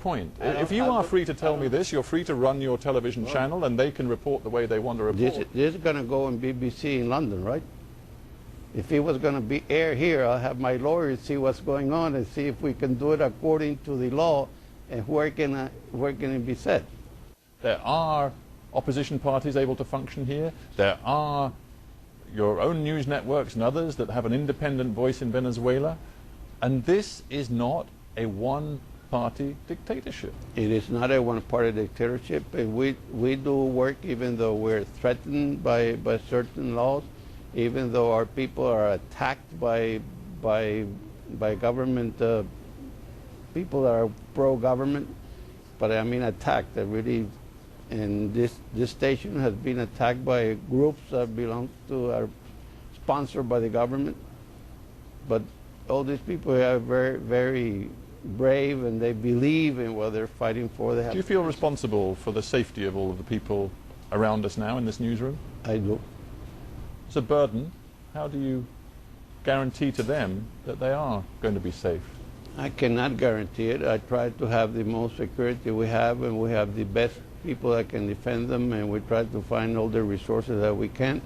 point. If you are free to tell me this, you're free to run your television channel and they can report the way they want to report. This is going to go on BBC in London, right? If it was going to be aired here, I'll have my lawyers see what's going on and see if we can do it according to the law and where can it be said. There are opposition parties able to function here. There are your own news networks and others that have an independent voice in Venezuela. And this is not a one-party dictatorship. It is not a one-party dictatorship. And we do work even though we're threatened by certain laws, even though our people are attacked by government people that are pro-government. But I mean attacked, really. And this station has been attacked by groups that belong to, are sponsored by the government. But all these people are very, very brave and they believe in what they're fighting for. Do you feel responsible for the safety of all of the people around us now in this newsroom? I do. It's a burden. How do you guarantee to them that they are going to be safe? I cannot guarantee it. I try to have the most security we have, and we have the best people that can defend them, and we try to find all the resources that we can.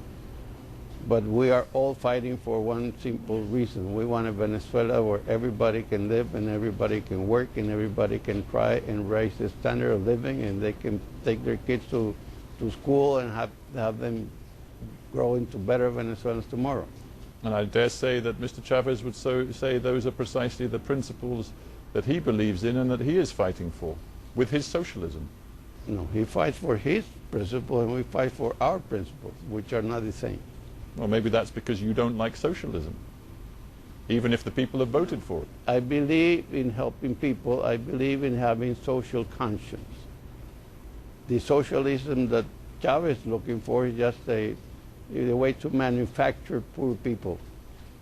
But we are all fighting for one simple reason. We want a Venezuela where everybody can live and everybody can work and everybody can try and raise the standard of living, and they can take their kids to school and have them grow into better Venezuelans tomorrow. And I dare say that Mr. Chavez would say those are precisely the principles that he believes in and that he is fighting for, with his socialism. No, he fights for his principle and we fight for our principles, which are not the same. Well, maybe that's because you don't like socialism, even if the people have voted for it. I believe in helping people. I believe in having social conscience. The socialism that Chavez is looking for is just a way to manufacture poor people.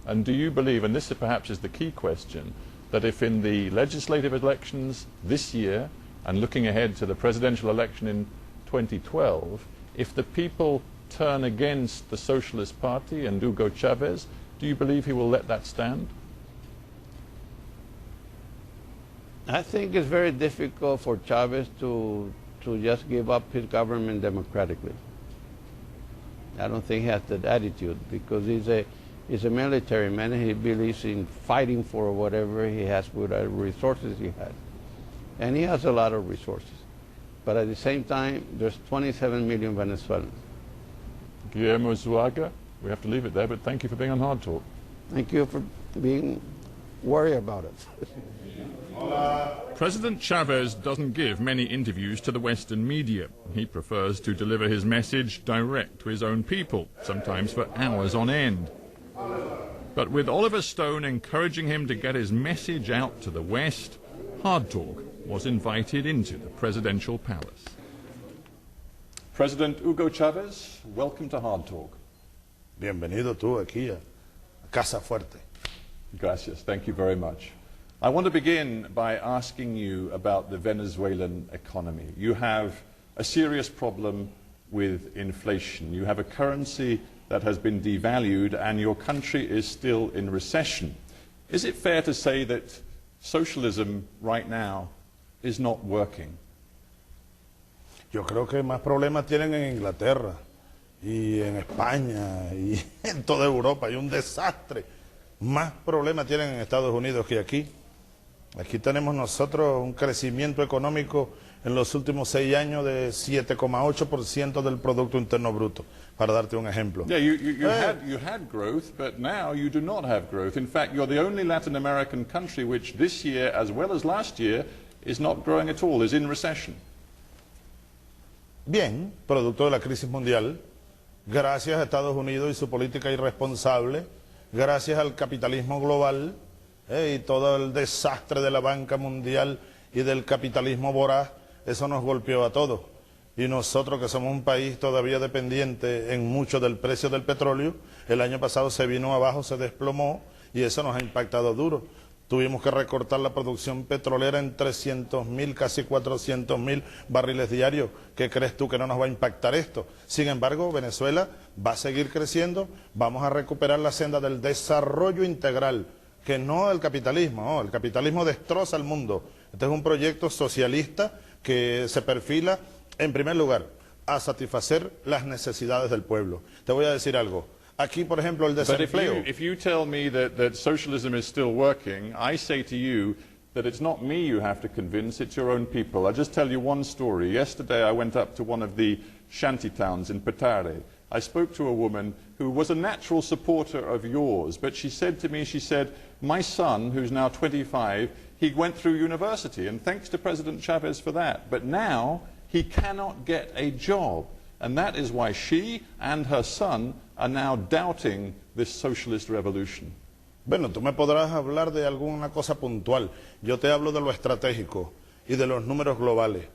And do you believe, and this perhaps is the key question, that if in the legislative elections this year, and looking ahead to the presidential election in 2012, if the people turn against the Socialist Party and Hugo Chavez, do you believe he will let that stand? I think it's very difficult for Chavez to just give up his government democratically. I don't think he has that attitude because he's a military man and he believes in fighting for whatever he has with the resources he has. And he has a lot of resources. But at the same time, there's 27 million Venezuelans. Guillermo Zuaga, we have to leave it there, but thank you for being on Hard Talk. Thank you for being worried about it. President Chavez doesn't give many interviews to the Western media. He prefers to deliver his message direct to his own people, sometimes for hours on end. But with Oliver Stone encouraging him to get his message out to the West, Hard Talk was invited into the presidential palace. President Hugo Chavez, welcome to Hard Talk. Bienvenido tú aquí a Casa Fuerte. Gracias, thank you very much. I want to begin by asking you about the Venezuelan economy. You have a serious problem with inflation. You have a currency that has been devalued and your country is still in recession. Is it fair to say that socialism right now is not working? Yo creo que más problemas tienen en Inglaterra y en España y en toda Europa. Hay un desastre. Más problemas tienen en Estados Unidos que aquí. Aquí tenemos nosotros un crecimiento económico en los últimos 6 años de 7,8% del Producto Interno Bruto, para darte un ejemplo. Yeah, you had growth, but now you do not have growth. In fact, you're the only Latin American country which this year, as well as last year, is not growing at all, is in recession. Bien, producto de la crisis mundial, gracias a Estados Unidos y su política irresponsable, gracias al capitalismo global y todo el desastre de la banca mundial y del capitalismo voraz, eso nos golpeó a todos. Y nosotros, que somos un país todavía dependiente en mucho del precio del petróleo, el año pasado se vino abajo, se desplomó y eso nos ha impactado duro. Tuvimos que recortar la producción petrolera en 300.000, casi 400.000 barriles diarios. ¿Qué crees tú que no nos va a impactar esto? Sin embargo, Venezuela va a seguir creciendo, vamos a recuperar la senda del desarrollo integral, que no el capitalismo. El capitalismo destroza el mundo, Este es un proyecto socialista que se perfila, en primer lugar, a satisfacer las necesidades del pueblo. Te voy a decir algo. Aquí, por ejemplo, el desempleo. But if you tell me that socialism is still working, I say to you that it's not me you have to convince, it's your own people. I'll just tell you one story. Yesterday I went up to one of the shanty towns in Petare. I spoke to a woman who was a natural supporter of yours, but she said to me, she said, my son, who's now 25, he went through university, and thanks to President Chavez for that. But now he cannot get a job, and that is why she and her son are now doubting this socialist revolution. Bueno, tú me podrás hablar de alguna cosa puntual. Yo te hablo de lo estratégico y de los números globales.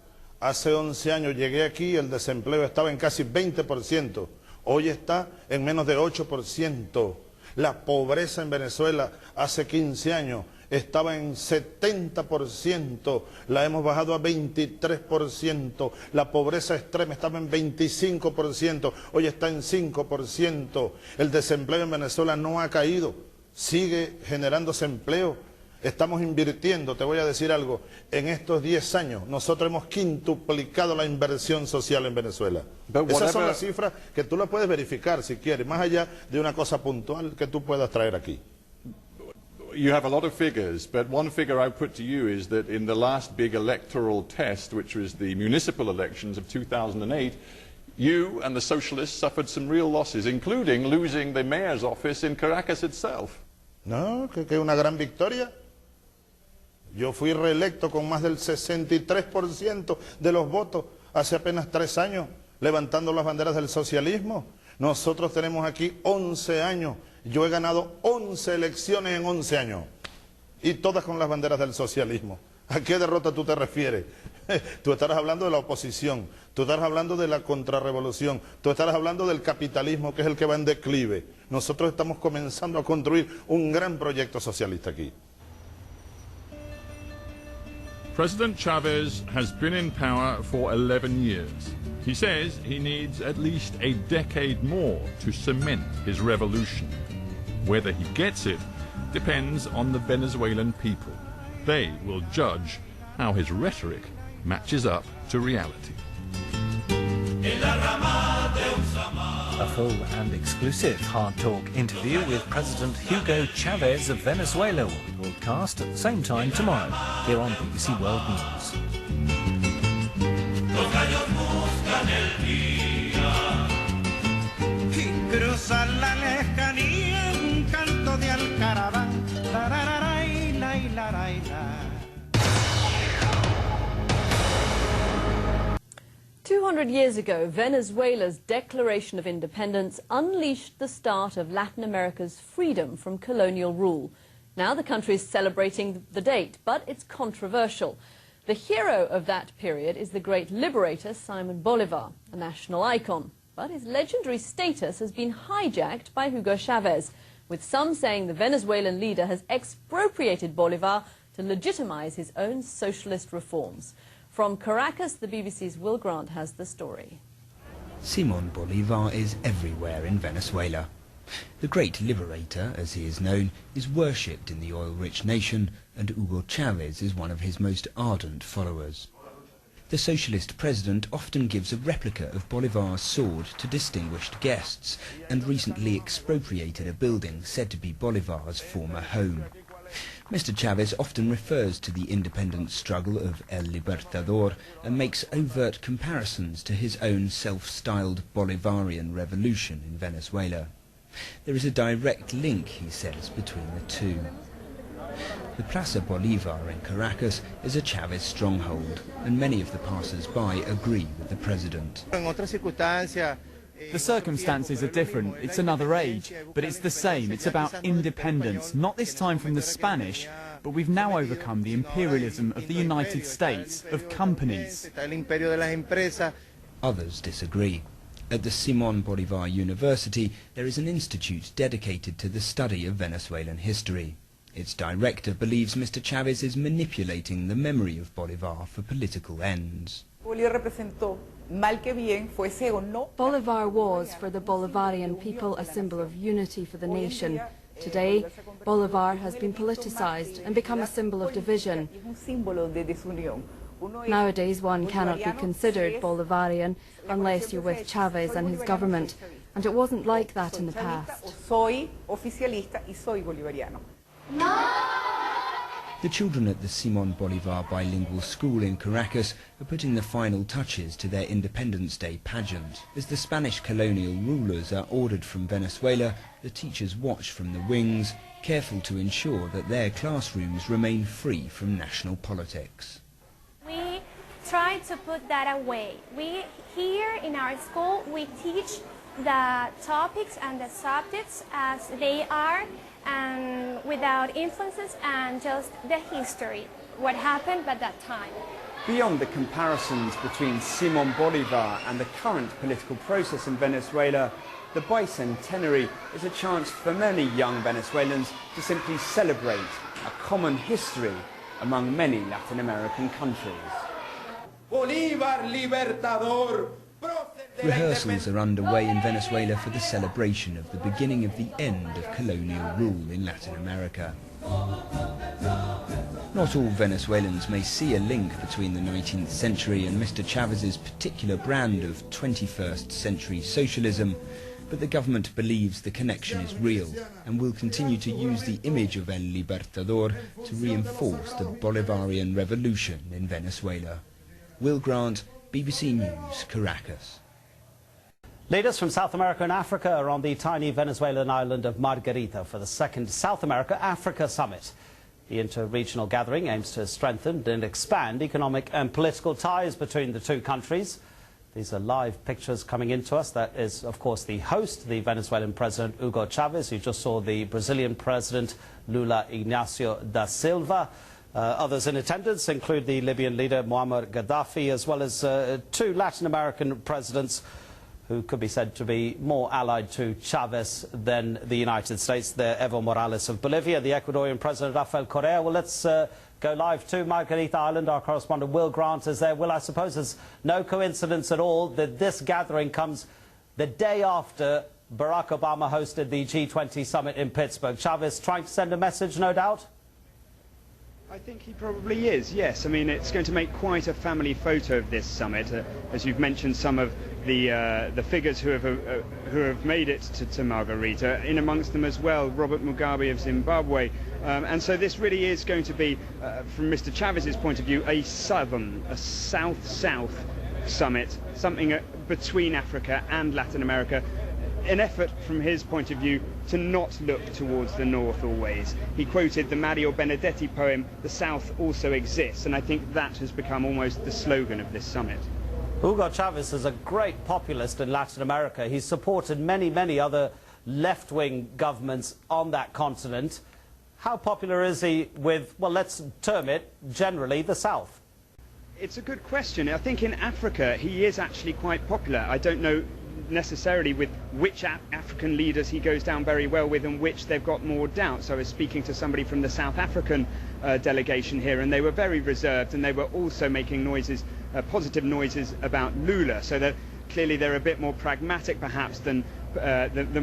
Hace 11 años llegué aquí, el desempleo estaba en casi 20%. Hoy está en menos de 8%. La pobreza en Venezuela hace 15 años estaba en 70%, la hemos bajado a 23%, la pobreza extrema estaba en 25%, hoy está en 5%, el desempleo en Venezuela no ha caído, sigue generándose empleo, estamos invirtiendo, te voy a decir algo, en estos 10 años nosotros hemos quintuplicado la inversión social en Venezuela. Esas son las cifras que tú las puedes verificar si quieres, más allá de una cosa puntual que tú puedas traer aquí. You have a lot of figures, but one figure I put to you is that in the last big electoral test, which was the municipal elections of 2008, you and the socialists suffered some real losses, including losing the mayor's office in Caracas itself. No, que una gran victoria. Yo fui reelecto con más del 63% de los votos hace apenas 3 años, levantando las banderas del socialismo. Nosotros tenemos aquí 11 años. Yo he ganado 11 elecciones en 11 años. Y todas con las banderas del socialismo. ¿A qué derrota tú te refieres? Tú estarás hablando de la oposición. Tú estarás hablando de la contrarrevolución. Tú estarás hablando del capitalismo, que es el que va en declive. Nosotros estamos comenzando a construir un gran proyecto socialista aquí. President Chavez has been in power for 11 years. He says he needs at least a decade more to cement his revolution. Whether he gets it depends on the Venezuelan people. They will judge how his rhetoric matches up to reality. A full and exclusive Hard Talk interview with President Hugo Chavez of Venezuela will be broadcast at the same time tomorrow here on BBC World News. Cruzar la lejanía, un canto de alcaraván, la la la la la la. 200 years ago, Venezuela's Declaration of Independence unleashed the start of Latin America's freedom from colonial rule. Now the country is celebrating the date, but it's controversial. The hero of that period is the great liberator Simon Bolivar, a national icon. But his legendary status has been hijacked by Hugo Chavez, with some saying the Venezuelan leader has expropriated Bolivar to legitimize his own socialist reforms. From Caracas, the BBC's Will Grant has the story. Simon Bolivar is everywhere in Venezuela. The great liberator, as he is known, is worshipped in the oil-rich nation, and Hugo Chavez is one of his most ardent followers. The socialist president often gives a replica of Bolivar's sword to distinguished guests, and recently expropriated a building said to be Bolivar's former home. Mr. Chavez often refers to the independence struggle of El Libertador and makes overt comparisons to his own self-styled Bolivarian revolution in Venezuela. There is a direct link, he says, between the two. The Plaza Bolivar in Caracas is a Chavez stronghold, and many of the passers-by agree with the president. The circumstances are different, it's another age, but it's the same, it's about independence, not this time from the Spanish, but we've now overcome the imperialism of the United States, of companies. Others disagree. At the Simon Bolivar University, there is an institute dedicated to the study of Venezuelan history. Its director believes Mr. Chavez is manipulating the memory of Bolivar for political ends. Bolivar was, for the Bolivarian people, a symbol of unity for the nation. Today, Bolivar has been politicized and become a symbol of division. Nowadays, one cannot be considered Bolivarian unless you're with Chavez and his government, and it wasn't like that in the past. The children at the Simon Bolivar bilingual school in Caracas are putting the final touches to their Independence Day pageant. As the Spanish colonial rulers are ordered from Venezuela, the teachers watch from the wings, careful to ensure that their classrooms remain free from national politics. We try to put that away. Here in our school, we teach the topics and the subjects as they are, and without influences, and just the history, what happened at that time. Beyond the comparisons between Simon Bolivar and the current political process in Venezuela, the bicentenary is a chance for many young Venezuelans to simply celebrate a common history among many Latin American countries. Bolívar Libertador. Rehearsals are underway in Venezuela for the celebration of the beginning of the end of colonial rule in Latin America. Not all Venezuelans may see a link between the 19th century and Mr. Chavez's particular brand of 21st century socialism, but the government believes the connection is real and will continue to use the image of El Libertador to reinforce the Bolivarian revolution in Venezuela. Will Grant, BBC News, Caracas. Leaders from South America and Africa are on the tiny Venezuelan island of Margarita for the second South America-Africa Summit. The inter-regional gathering aims to strengthen and expand economic and political ties between the two countries. These are live pictures coming into us. That is, of course, the host, the Venezuelan President Hugo Chavez. You just saw the Brazilian President Lula Ignacio da Silva. Others in attendance include the Libyan leader Muammar Gaddafi, as well as two Latin American presidents who could be said to be more allied to Chavez than the United States. They're Evo Morales of Bolivia, the Ecuadorian President Rafael Correa. Well, let's go live to Margarita Island. Our correspondent Will Grant is there. Will, I suppose it's no coincidence at all that this gathering comes the day after Barack Obama hosted the G20 summit in Pittsburgh. Chavez trying to send a message, no doubt? I think he probably is, yes. I mean, it's going to make quite a family photo of this summit. As you've mentioned, some of the figures who have made it to Margarita, in amongst them as well, Robert Mugabe of Zimbabwe. And so this really is going to be, from Mr. Chavez's point of view, a south-south summit, something between Africa and Latin America. An effort from his point of view to not look towards the north always. He quoted the Mario Benedetti poem, "The South also exists," and I think that has become almost the slogan of this summit. Hugo Chavez is a great populist in Latin America. He's supported many, many other left-wing governments on that continent. How popular is he with, well, let's term it, generally, the South? It's a good question. I think in Africa he is actually quite popular. I don't know necessarily with which African leaders he goes down very well with and which they've got more doubts. I was speaking to somebody from the South African delegation here, and they were very reserved, and they were also making noises, positive noises about Lula, so that clearly they're a bit more pragmatic perhaps than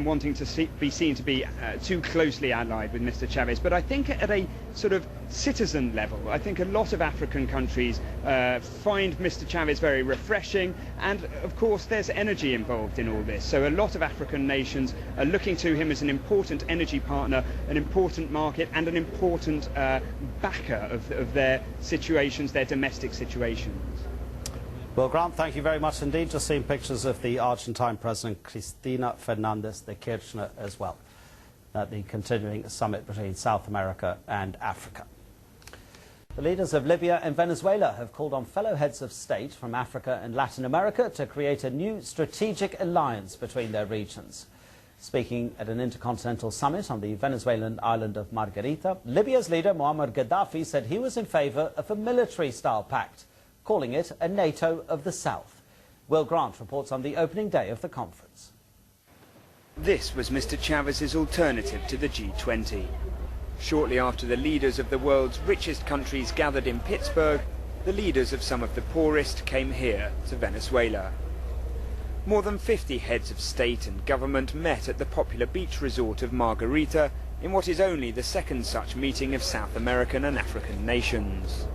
wanting to be seen to be too closely allied with Mr. Chavez. But I think at a sort of citizen level, I think a lot of African countries find Mr. Chavez very refreshing, and of course there's energy involved in all this. So a lot of African nations are looking to him as an important energy partner, an important market, and an important backer of their situations, their domestic situations. Well, Grant, thank you very much indeed. Just seeing pictures of the Argentine President Cristina Fernandez de Kirchner as well at the continuing summit between South America and Africa. The leaders of Libya and Venezuela have called on fellow heads of state from Africa and Latin America to create a new strategic alliance between their regions. Speaking at an intercontinental summit on the Venezuelan island of Margarita, Libya's leader Muammar Gaddafi said he was in favour of a military-style pact, calling it a NATO of the South. Will Grant reports on the opening day of the conference. This was Mr. Chavez's alternative to the G20. Shortly after the leaders of the world's richest countries gathered in Pittsburgh, the leaders of some of the poorest came here to Venezuela. More than 50 heads of state and government met at the popular beach resort of Margarita in what is only the second such meeting of South American and African nations.